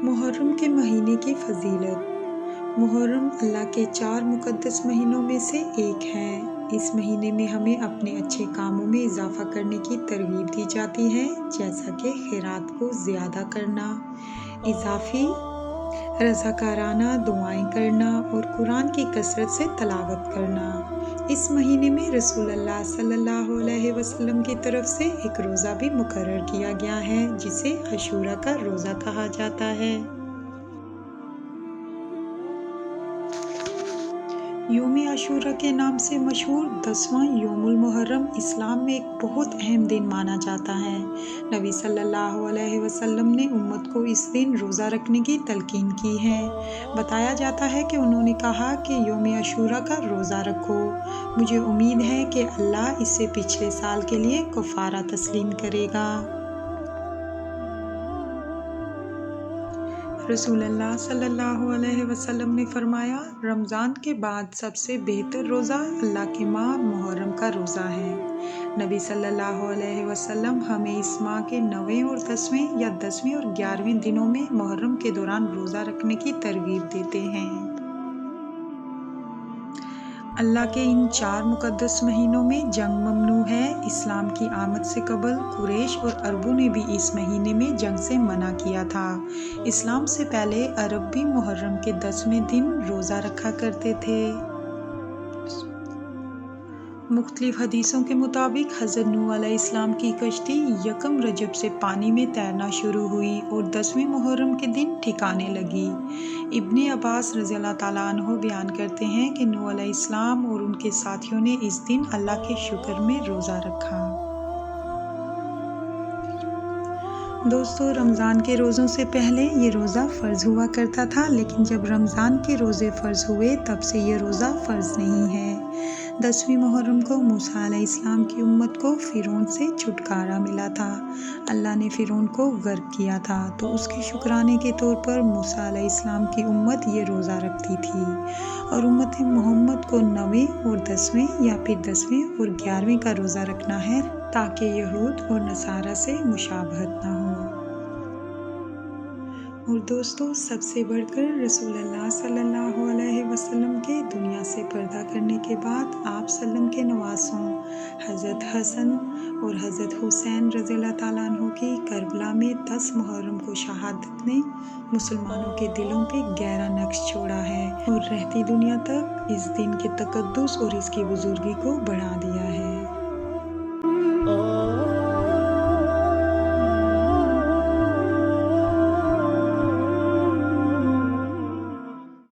محرم کے مہینے کی فضیلت۔ محرم اللہ کے 4 مقدس مہینوں میں سے ایک ہے۔ اس مہینے میں ہمیں اپنے اچھے کاموں میں اضافہ کرنے کی ترغیب دی جاتی ہے، جیسا کہ خیرات کو زیادہ کرنا، اضافی رضاکارانہ دعائیں کرنا اور قرآن کی کثرت سے تلاوت کرنا۔ اس مہینے میں رسول اللہ صلی اللہ علیہ وسلم کی طرف سے ایک روزہ بھی مقرر کیا گیا ہے، جسے عاشوراء کا روزہ کہا جاتا ہے۔ یوم عاشوراء کے نام سے مشہور 10واں یوم المحرم اسلام میں ایک بہت اہم دن مانا جاتا ہے۔ نبی صلی اللہ علیہ وسلم نے امت کو اس دن روزہ رکھنے کی تلقین کی ہے۔ بتایا جاتا ہے کہ انہوں نے کہا کہ یوم عاشوراء کا روزہ رکھو، مجھے امید ہے کہ اللہ اس سے پچھلے سال کے لیے کفارہ تسلیم کرے گا۔ رسول اللہ صلی اللہ علیہ وسلم نے فرمایا، رمضان کے بعد سب سے بہتر روزہ اللہ کے ماہ محرم کا روزہ ہے۔ نبی صلی اللہ علیہ وسلم ہمیں اس ماہ کے 9ویں اور 10ویں یا 10ویں اور 11ویں دنوں میں محرم کے دوران روزہ رکھنے کی ترغیب دیتے ہیں۔ اللہ کے ان 4 مقدس مہینوں میں جنگ ممنوع ہے۔ اسلام کی آمد سے قبل قریش اور عربوں نے بھی اس مہینے میں جنگ سے منع کیا تھا۔ اسلام سے پہلے عرب بھی محرم کے 10ویں دن روزہ رکھا کرتے تھے۔ مختلف حدیثوں کے مطابق حضرت نوح علیہ السلام کی کشتی یکم رجب سے پانی میں تیرنا شروع ہوئی اور 10ویں محرم کے دن ٹھکانے لگی۔ ابن عباس رضی اللہ تعالیٰ عنہ بیان کرتے ہیں کہ نوح علیہ السلام اور ان کے ساتھیوں نے اس دن اللہ کے شکر میں روزہ رکھا۔ دوستو، رمضان کے روزوں سے پہلے یہ روزہ فرض ہوا کرتا تھا، لیکن جب رمضان کے روزے فرض ہوئے تب سے یہ روزہ فرض نہیں ہے۔ 10ویں محرم کو موسیٰ علیہ السلام کی امت کو فرعون سے چھٹکارا ملا تھا۔ اللہ نے فرعون کو غرق کیا تھا، تو اس کے شکرانے کے طور پر موسیٰ علیہ السلام کی امت یہ روزہ رکھتی تھی، اور امت محمد کو 9ویں اور 10ویں یا پھر 10ویں اور 11ویں کا روزہ رکھنا ہے، تاکہ یہود اور نصارہ سے مشابہت نہ ہو۔ اور دوستو، سب سے بڑھ کر رسول اللہ صلی اللہ علیہ وسلم کے دنیا سے پردہ کرنے کے بعد آپ صلی اللہ علیہ وسلم کے نواسوں حضرت حسن اور حضرت حسین رضی اللہ تعالیٰ عنہ کی کربلا میں 10 محرم کو شہادت نے مسلمانوں کے دلوں پہ گہرا نقش چھوڑا ہے اور رہتی دنیا تک اس دن کے تقدس اور اس کی بزرگی کو بڑھا دیا ہے۔